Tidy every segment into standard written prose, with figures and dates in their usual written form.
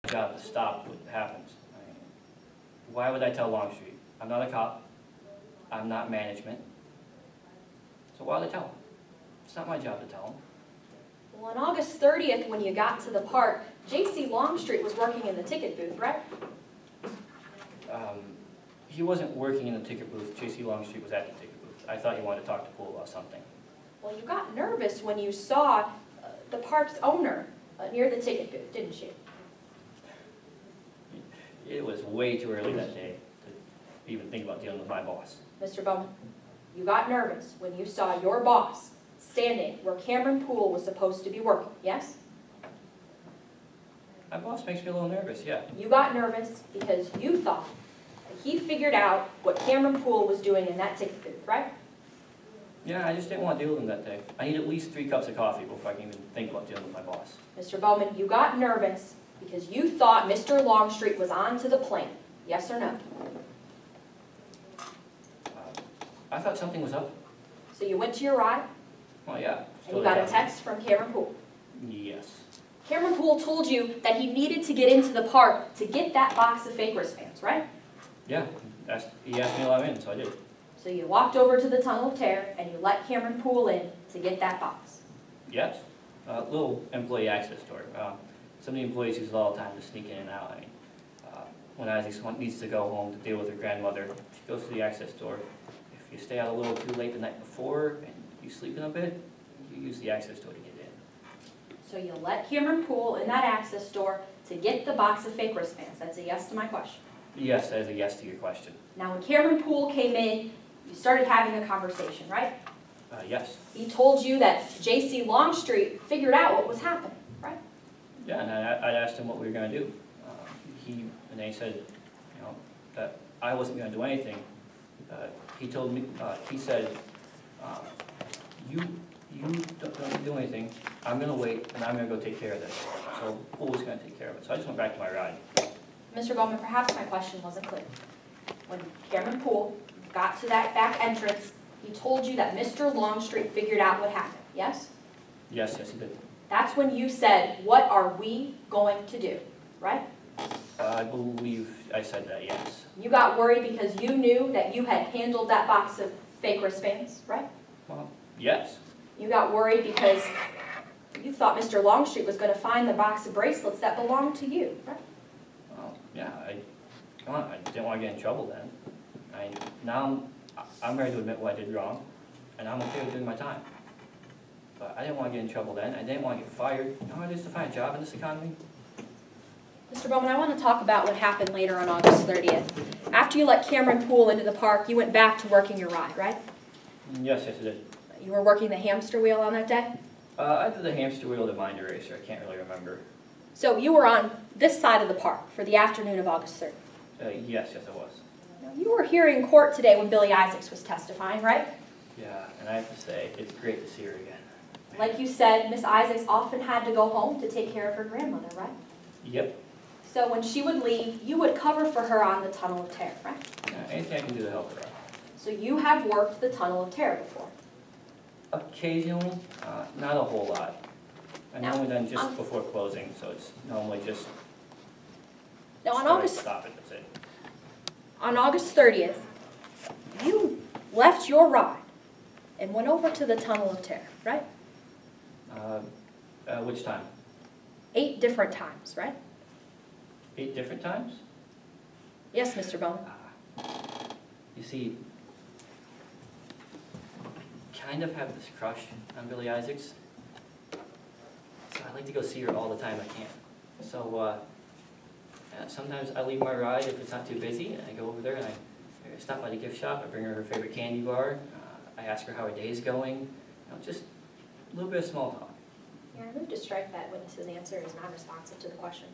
job to stop what happens. Why would I tell Longstreet? I'm not a cop. I'm not management. So why would I tell him? It's not my job to tell him. Well, on August 30th, when you got to the park, J.C. Longstreet was working in the ticket booth, right? He wasn't working in the ticket booth. J.C. Longstreet was at the ticket booth. I thought you wanted to talk to Poole about something. Well, you got nervous when you saw the park's owner near the ticket booth, didn't you? It was way too early that day to even think about dealing with my boss. Mr. Bowman, you got nervous when you saw your boss standing where Cameron Poole was supposed to be working, yes? My boss makes me a little nervous, yeah. You got nervous because you thought that he figured out what Cameron Poole was doing in that ticket booth, right? Yeah, I just didn't want to deal with him that day. I need at least 3 cups of coffee before I can even think about dealing with my boss. Mr. Bowman, you got nervous because you thought Mr. Longstreet was on to the plan, yes or no? I thought something was up. So you went to your ride, Well, yeah. and you got a text from Cameron Poole. Yes. Cameron Poole told you that he needed to get into the park to get that box of fake wristbands, right? Yeah, he asked me to let him in, so I did. So you walked over to the Tunnel of Terror and you let Cameron Poole in to get that box. Yes. Little employee access door. Some of the employees use it all the time to sneak in and out. I mean, when Isaac needs to go home to deal with her grandmother, she goes to the access door. If you stay out a little too late the night before and you sleep in a bed, you use the access door to get in. So you let Cameron Poole in that access door to get the box of fake wristbands. That's a yes to my question. Yes, that is a yes to your question. Now when Cameron Poole came in, you started having a conversation, right? Yes. He told you that J.C. Longstreet figured out what was happening, right? Yeah, and I asked him what we were going to do. And they said, you know, that I wasn't going to do anything. He told me, he said, you don't do anything. I'm going to wait, and I'm going to go take care of this. So Poole was going to take care of it. So I just went back to my ride. Mr. Bowman, perhaps my question wasn't clear. When Cameron Poole got to that back entrance, he told you that Mr. Longstreet figured out what happened, yes? Yes, he did. That's when you said, what are we going to do, right? I believe I said that, yes. You got worried because you knew that you had handled that box of fake wristbands, right? Well, yes. You got worried because you thought Mr. Longstreet was going to find the box of bracelets that belonged to you, right? Well, yeah, come on, I didn't want to get in trouble then. Now I'm ready to admit what I did wrong, and I'm okay with doing my time. But I didn't want to get in trouble then. I didn't want to get fired. You know how it is to find a job in this economy? Mr. Bowman, I want to talk about what happened later on August 30th. After you let Cameron Poole into the park, you went back to working your ride, right? Yes, I did. You were working the hamster wheel on that day? I did the hamster wheel, the mind eraser. I can't really remember. So you were on this side of the park for the afternoon of August 30th? Yes, I was. Now, you were here in court today when Billy Isaacs was testifying, right? Yeah, and I have to say, it's great to see her again. Like you said, Miss Isaacs often had to go home to take care of her grandmother, right? Yep. So when she would leave, you would cover for her on the Tunnel of Terror, right? Anything I can do to help her out. So you have worked the Tunnel of Terror before? Occasionally, not a whole lot. I'm Now, normally done just before closing, so it's normally just Now on start, August stop it, that's it. On August 30th, you left your ride and went over to the Tunnel of Terror, right? Which time? 8 different times, right? 8 different times? Yes, Mr. Bowman. You see, kind of have this crush on Billy Isaacs. So I like to go see her all the time I can. So sometimes I leave my ride if it's not too busy, and I go over there and I stop by the gift shop. I bring her favorite candy bar. I ask her how her day is going. You know, just a little bit of small talk. Yeah, I move to strike that witness's answer is not responsive to the question.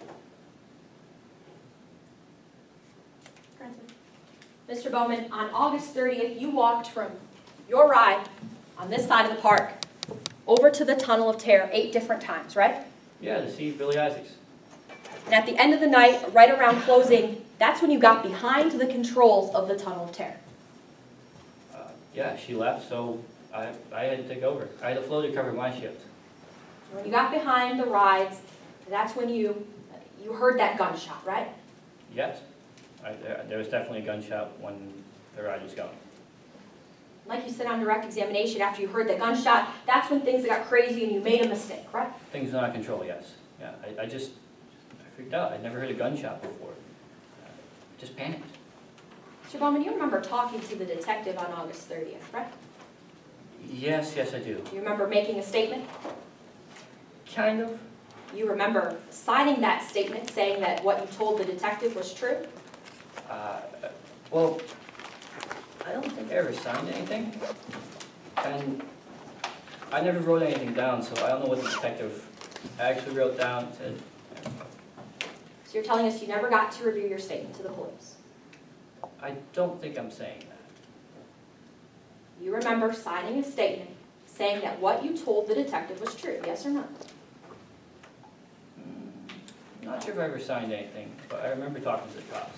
Mr. Bowman, on August 30th, you walked from your ride on this side of the park over to the Tunnel of Terror 8 different times, right? Yeah, to see Billy Isaacs. And at the end of the night, right around closing, that's when you got behind the controls of the Tunnel of Terror. Yeah, she left, so I had to take over. I had a floater cover my shift. When you got behind the rides, that's when you You heard that gunshot, right? Yes, there was definitely a gunshot when the ride was going. Like you said on direct examination, after you heard the gunshot, that's when things got crazy and you made a mistake, right? Things were not in control, yes. Yeah, I freaked out. I'd never heard a gunshot before. Just panicked. Mr. Bowman, you remember talking to the detective on August 30th, right? Yes, I do. You remember making a statement? Kind of. You remember signing that statement saying that what you told the detective was true? Well, I don't think I ever signed anything. And I never wrote anything down, so I don't know what the detective actually wrote down. Said. So you're telling us you never got to review your statement to the police? I don't think I'm saying that. You remember signing a statement saying that what you told the detective was true, yes or no? Not sure if I ever signed anything, but I remember talking to the cops.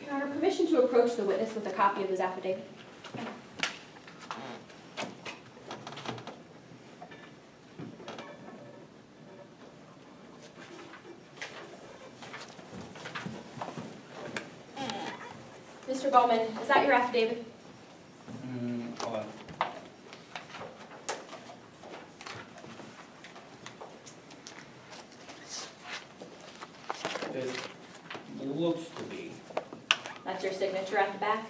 Your Honor, permission to approach the witness with a copy of his affidavit. Mr. Bowman, is that your affidavit? Hold on. It looks to be. That's your signature at the back?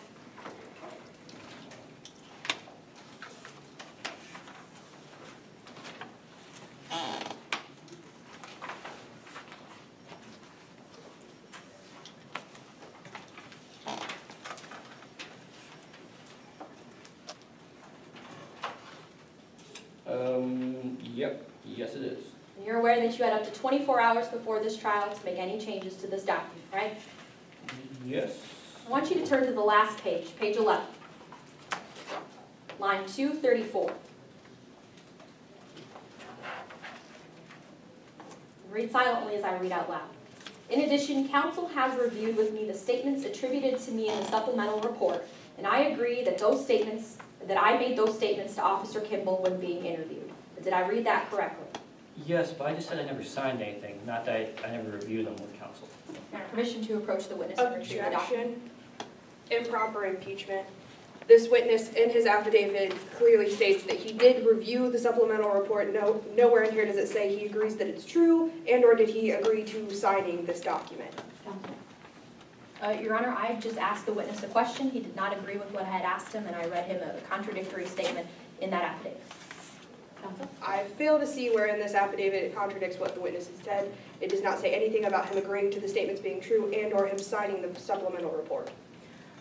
Yep, yes it is. And you're aware that you had up to 24 hours before this trial to make any changes to this document, right? Yes. I want you to turn to the last page, page 11. Line 234. Read silently as I read out loud. In addition, counsel has reviewed with me the statements attributed to me in the supplemental report, and I agree that I made those statements to Officer Kimball when being interviewed. Did I read that correctly? Yes, but I just said I never signed anything, not that I never reviewed them with counsel. Your Honor, permission to approach the witness and retrieve the document. Objection. Improper impeachment. This witness in his affidavit clearly states that he did review the supplemental report. Nowhere in here does it say he agrees that it's true, and or did he agree to signing this document. Your Honor, I just asked the witness a question. He did not agree with what I had asked him, and I read him a contradictory statement in that affidavit. Counsel? I fail to see where in this affidavit it contradicts what the witness has said. It does not say anything about him agreeing to the statements being true and or him signing the supplemental report.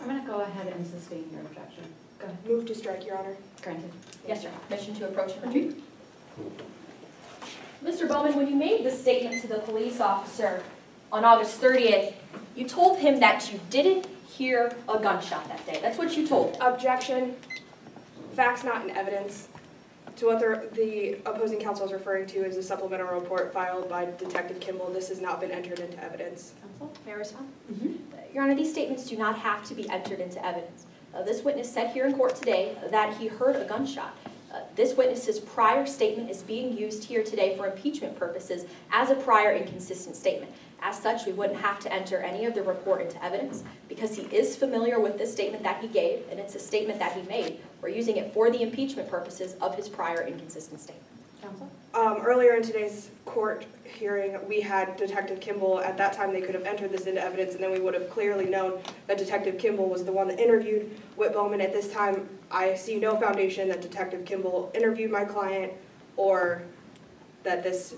I'm going to go ahead and sustain your objection. Go ahead. Move to strike, Your Honor. Granted. Yes, sir. Permission to approach and retrieve. Mr. Bowman, when you made the statement to the police officer on August 30th, you told him that you didn't hear a gunshot that day. That's what you told him. Objection. Facts not in evidence. To what the opposing counsel is referring to is a supplemental report filed by Detective Kimball. This has not been entered into evidence. Counsel, may I respond? Your Honor, these statements do not have to be entered into evidence. This witness said here in court today that he heard a gunshot. This witness's prior statement is being used here today for impeachment purposes as a prior inconsistent statement. As such, we wouldn't have to enter any of the report into evidence because he is familiar with this statement that he gave, and it's a statement that he made. We're using it for the impeachment purposes of his prior inconsistent statement. Counsel? Earlier in today's court hearing, we had Detective Kimball. At that time, they could have entered this into evidence, and then we would have clearly known that Detective Kimball was the one that interviewed Whit Bowman. At this time, I see no foundation that Detective Kimball interviewed my client or that this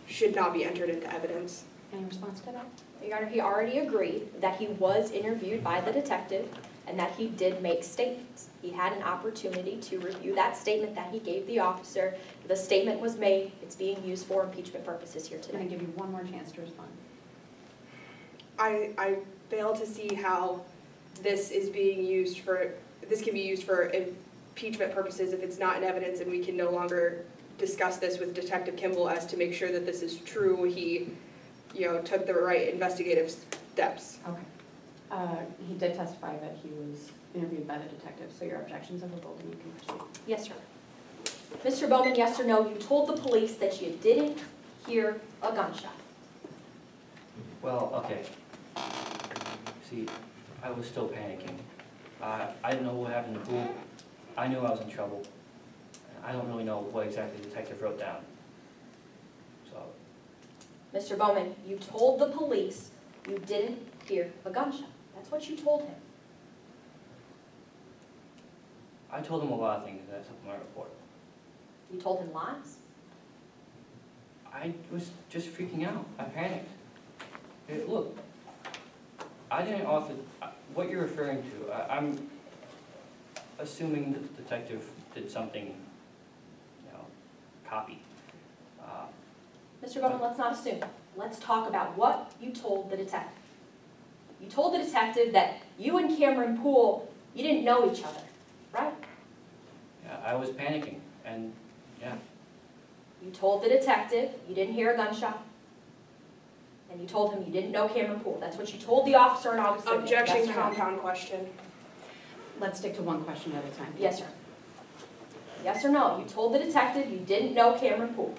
should not be entered into evidence. Any response to that? Your Honor, he already agreed that he was interviewed by the detective and that he did make statements. He had an opportunity to review that statement that he gave the officer. The statement was made. It's being used for impeachment purposes here I'm going today. to give you one more chance to respond. I fail to see how this is being used for, this can be used for impeachment purposes if it's not in evidence, and we can no longer discuss this with Detective Kimball as to make sure that this is true. He, took the right investigative steps. Okay. He did testify that he was interviewed by the detective, so your objections are overruled and you can proceed. Yes, sir. Mr. Bowman, yes or no, you told the police that you didn't hear a gunshot? Well, okay. See, I was still panicking. I didn't know what happened in the pool. I knew I was in trouble. I don't really know what exactly the detective wrote down. So, Mr. Bowman, you told the police you didn't hear a gunshot. That's what you told him. I told him a lot of things in that supplemental report. You told him lies. I was just freaking out. I panicked. Look, I didn't author, what you're referring to, I'm assuming that the detective did something, you know, copy. Mr. Bowman, let's not assume. Let's talk about what you told the detective. You told the detective that you and Cameron Poole, you didn't know each other, right? Yeah, I was panicking, and yeah, You told the detective you didn't hear a gunshot. And you told him you didn't know Cameron Poole. That's what you told the officer on August 30th. Objection, Yes or no? compound question. Let's stick to one question at a time. Yes, sir. Yes or no? You told the detective you didn't know Cameron Poole.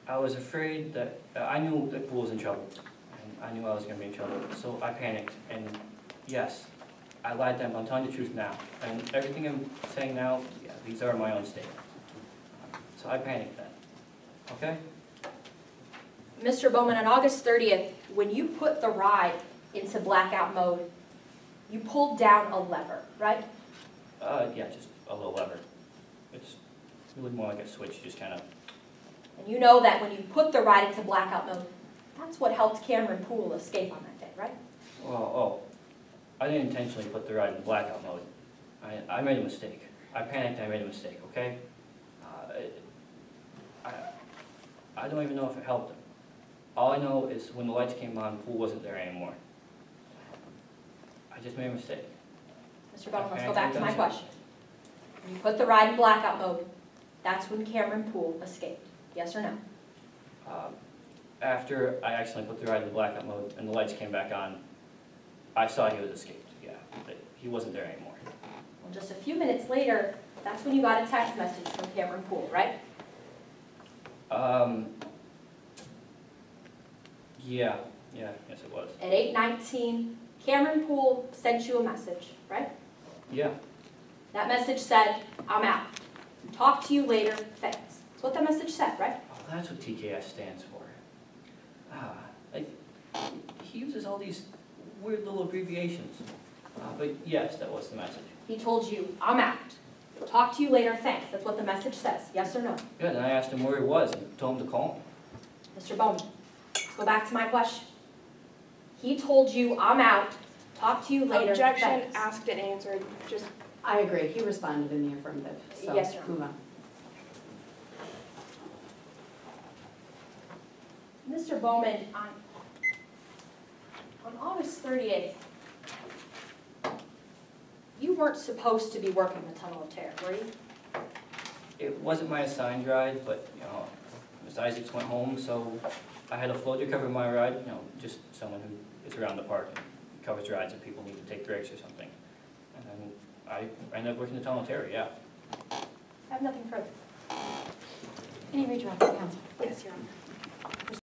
I was afraid that, I knew that Poole was in trouble, and I knew I was gonna be in trouble, so I panicked, and yes, I lied to them. I'm telling the truth now, and everything I'm saying now, yeah, these are my own statements. So I panicked then, okay? Mr. Bowman, on August 30th, when you put the ride into blackout mode, you pulled down a lever, right? Yeah, just a little lever. It's really more like a switch, just kind of, And you know that when you put the ride into blackout mode, that's what helped Cameron Poole escape on that day, right? oh, I didn't intentionally put the ride in blackout mode. I made a mistake. I panicked, I made a mistake, okay? I don't even know if it helped him. All I know is when the lights came on, Poole wasn't there anymore. I just made a mistake. Mr. Bowman, let's go back to my question. When you put the ride in blackout mode, that's when Cameron Poole escaped. Yes or no? After I accidentally put the ride in blackout mode and the lights came back on, I saw he was escaped, yeah. But he wasn't there anymore. Well, just a few minutes later, that's when you got a text message from Cameron Poole, right? Yeah, yes it was. At 8:19, Cameron Poole sent you a message, right? Yeah, That message said, "I'm out. Talk to you later, thanks." That's what that message said, right? oh, that's what TKS stands for. Like, he uses all these weird little abbreviations. But yes, that was the message. He told you, "I'm out. Talk to you later, thanks." That's what the message says, yes or no? Yeah, then I asked him where he was and told him to call him. Mr. Bowman, let's go back to my question. He told you, "I'm out. Talk to you later, Objection, thanks." asked and answered, just, I agree, he responded in the affirmative, so Yes, sir. move on. Mr. Bowman, on August 30th, you weren't supposed to be working the Tunnel of Terror, were you? It wasn't my assigned ride, but, you know, Ms. Isaacs went home, so I had a floater cover my ride, you know, just someone who is around the park and covers rides if people need to take breaks or something. And then I ended up working the Tunnel of Terror, yeah. I have nothing further. Any redirect, counsel? yes, Your Honor.